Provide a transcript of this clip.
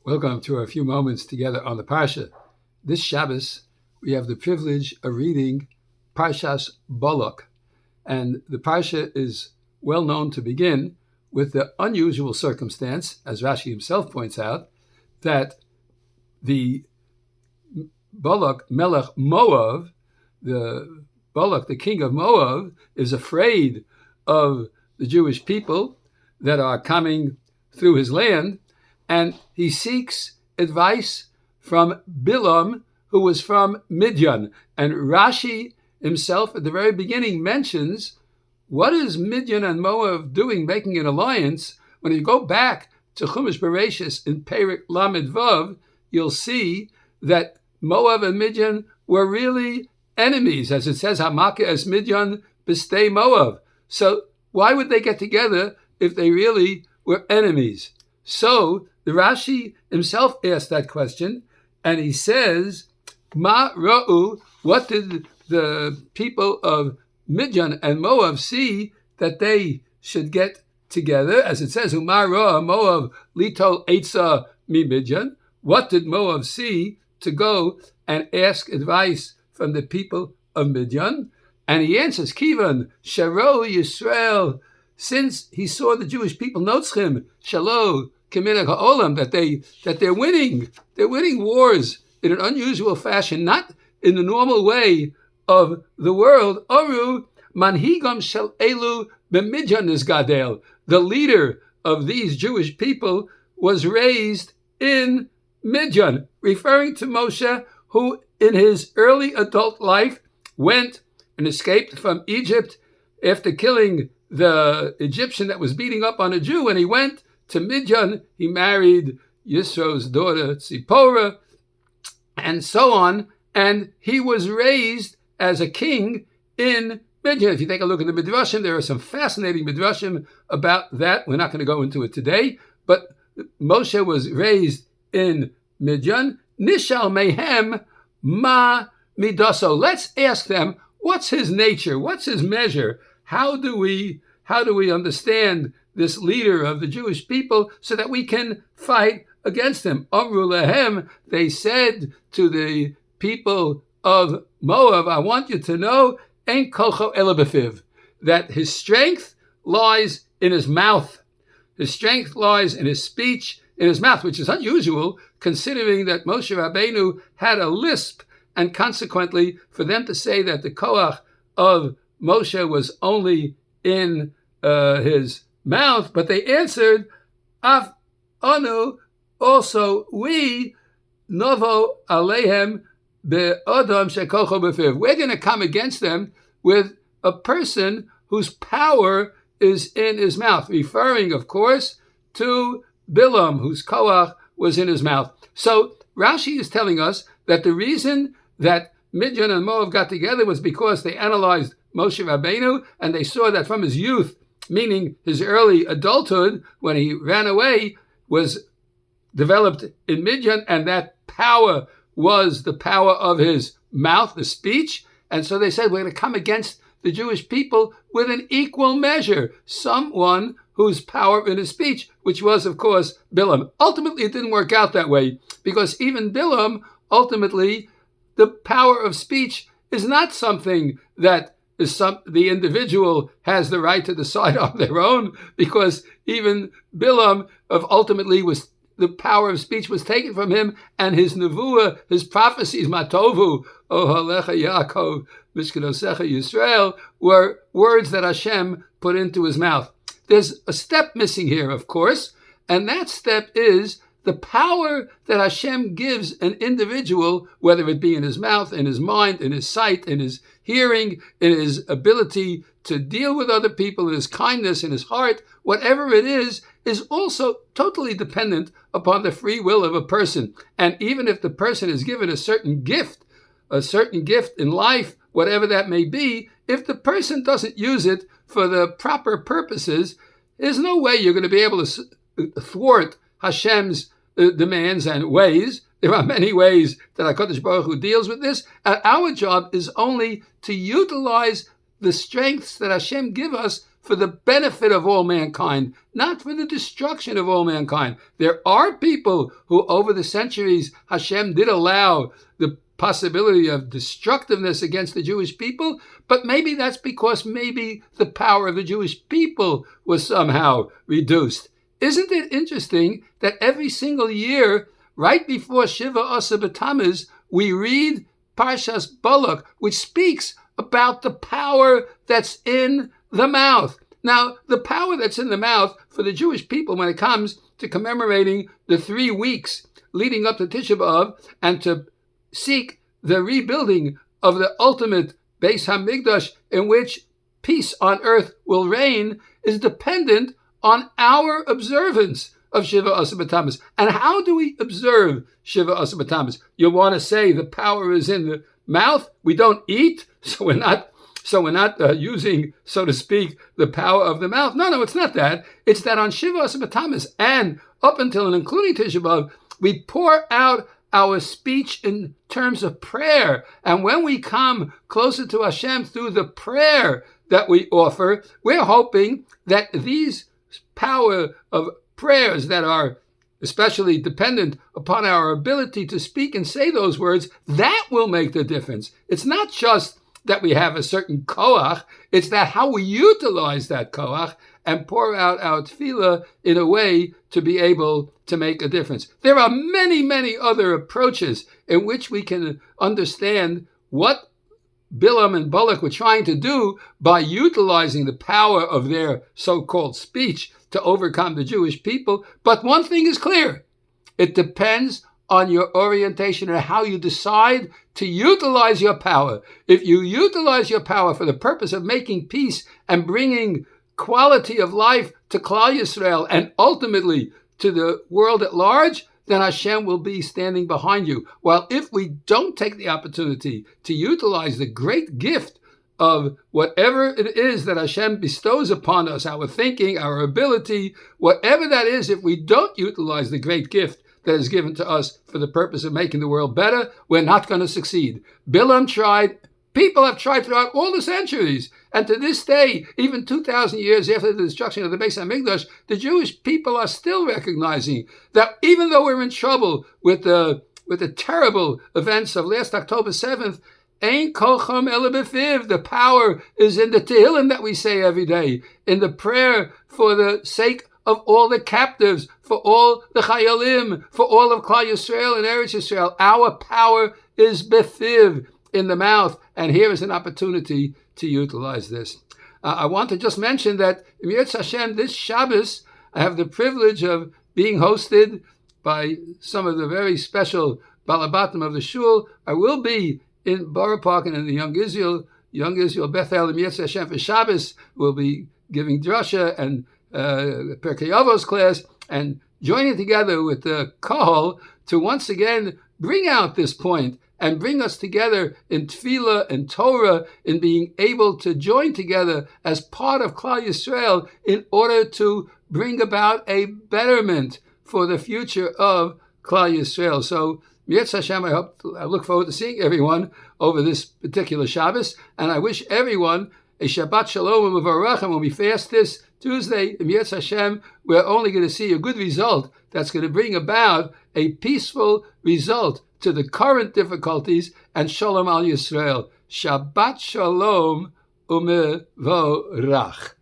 Welcome to a few moments together on the Parsha. This Shabbos, we have the privilege of reading Parshas Balak. And the Parsha is well known to begin with the unusual circumstance, as Rashi himself points out, that the Balak, Melech Moav, the Balak, the king of Moav, is afraid of the Jewish people that are coming through his land, and he seeks advice from Bilam, who was from Midian. And Rashi himself at the very beginning mentions, what is Midian and Moab doing, making an alliance? When you go back to Chumash Bereshis in Perek Lamed Vav, you'll see that Moab and Midian were really enemies, as it says, Hamaka es Midian b'stei Moab. So why would they get together if they really were enemies? So the Rashi himself asked that question, and he says, Ma ra'u, what did the people of Midian and Moab see that they should get together? As it says, Umar ra'a Moab litol eitza mi Midian. What did Moab see to go and ask advice from the people of Midian? And he answers, Kivan, Sharo Yisrael, since he saw the Jewish people, Notzchim, Shalom, Keminach Ha'olam, that they're winning wars in an unusual fashion, not in the normal way of the world. Oru, Manhigam Shel Elu B'Midyan is Gadel. The leader of these Jewish people was raised in Midian, referring to Moshe, who in his early adult life went and escaped from Egypt after killing the Egyptian that was beating up on a Jew. And he went to Midian. He married Yisro's daughter, Tzipporah, and so on. And he was raised as a king in Midian. If you take a look at the Midrashim, there are some fascinating Midrashim about that. We're not going to go into it today. But Moshe was raised in Midian. Nishal mehem ma midaso. Let's ask them, what's his nature? What's his measure? How do we understand this leader of the Jewish people so that we can fight against him? Amru lehem, they said to the people of Moab, I want you to know, ein kolcho ela befiv, that his strength lies in his mouth. His strength lies in his speech, in his mouth, which is unusual considering that Moshe Rabbeinu had a lisp, and consequently for them to say that the koach of Moshe was only in his mouth, but they answered, Af anu, also we, novo alehem be'odam shekolcho befiv. We're going to come against them with a person whose power is in his mouth, referring, of course, to Bilam, whose koach was in his mouth. So Rashi is telling us that the reason that Midian and Moab got together was because they analyzed Moshe Rabbeinu, and they saw that from his youth, meaning his early adulthood, when he ran away, was developed in Midian, and that power was the power of his mouth, the speech. And so they said, we're going to come against the Jewish people with an equal measure, someone whose power in his speech, which was, of course, Bilam. Ultimately, it didn't work out that way, because even Bilam, ultimately, the power of speech is not something that the individual has the right to decide on their own, because even Bilam ultimately was, the power of speech was taken from him, and his nevuah, his prophecies, Matovu, Ohalecha Yaakov, Mishkanosecha Yisrael, were words that Hashem put into his mouth. There's a step missing here, of course, and that step is the power that Hashem gives an individual, whether it be in his mouth, in his mind, in his sight, in his hearing, in his ability to deal with other people, in his kindness, in his heart, whatever it is also totally dependent upon the free will of a person. And even if the person is given a certain gift in life, whatever that may be, if the person doesn't use it for the proper purposes, there's no way you're going to be able to thwart Hashem's demands and ways. There are many ways that HaKadosh Baruch Hu deals with this. And our job is only to utilize the strengths that Hashem give us for the benefit of all mankind, not for the destruction of all mankind. There are people who over the centuries Hashem did allow the possibility of destructiveness against the Jewish people, but maybe that's because maybe the power of the Jewish people was somehow reduced. Isn't it interesting that every single year, right before Shiva Asar B'Tammuz, we read Parshas Balak, which speaks about the power that's in the mouth. Now, the power that's in the mouth for the Jewish people when it comes to commemorating the 3 weeks leading up to Tisha B'Av and to seek the rebuilding of the ultimate Beis HaMikdash in which peace on earth will reign is dependent on our observance of Shiva Asar B'Tammuz. And how do we observe Shiva Asar B'Tammuz? You want to say the power is in the mouth? We don't eat, so we're not using, so to speak, the power of the mouth. No, it's not that. It's that on Shiva Asar B'Tammuz and up until and including Tisha B'Av, we pour out our speech in terms of prayer. And when we come closer to Hashem through the prayer that we offer, we're hoping that these power of prayers that are especially dependent upon our ability to speak and say those words, that will make the difference. It's not just that we have a certain koach, it's that how we utilize that koach and pour out our tefillah in a way to be able to make a difference. There are many, many other approaches in which we can understand what Bilam and Balak were trying to do by utilizing the power of their so-called speech to overcome the Jewish people. But one thing is clear. It depends on your orientation and how you decide to utilize your power. If you utilize your power for the purpose of making peace and bringing quality of life to Klal Yisrael and ultimately to the world at large, then Hashem will be standing behind you. While if we don't take the opportunity to utilize the great gift of whatever it is that Hashem bestows upon us, our thinking, our ability, whatever that is, if we don't utilize the great gift that is given to us for the purpose of making the world better, we're not going to succeed. Bilam tried. People have tried throughout all the centuries. And to this day, even 2,000 years after the destruction of the Beis HaMikdash, the Jewish people are still recognizing that even though we're in trouble with the terrible events of last October 7th, Ein kocham ela b'fiv. The power is in the Tehillim that we say every day, in the prayer for the sake of all the captives, for all the chayalim, for all of Klal Yisrael and Eretz Yisrael. Our power is b'fiv, in the mouth, and here is an opportunity to utilize this. I want to just mention that Yirtzeh Hashem, this Shabbos, I have the privilege of being hosted by some of the very special Balabatim of the Shul. I will be in Borough Park and in the Young Israel Bethel, and Yirtzeh Hashem for Shabbos. We'll be giving drasha and Perkei Avos class and joining together with the Kohol to once again bring out this point and bring us together in tefillah and Torah, in being able to join together as part of Klal Yisrael in order to bring about a betterment for the future of Klal Yisrael. So, Yirtzeh Hashem, I look forward to seeing everyone over this particular Shabbos, and I wish everyone a Shabbat Shalom and Mevarach. And when we fast this Tuesday, Yirtzeh Hashem, we're only going to see a good result that's going to bring about a peaceful result to the current difficulties, and Shalom al Yisrael. Shabbat Shalom u'mevorach.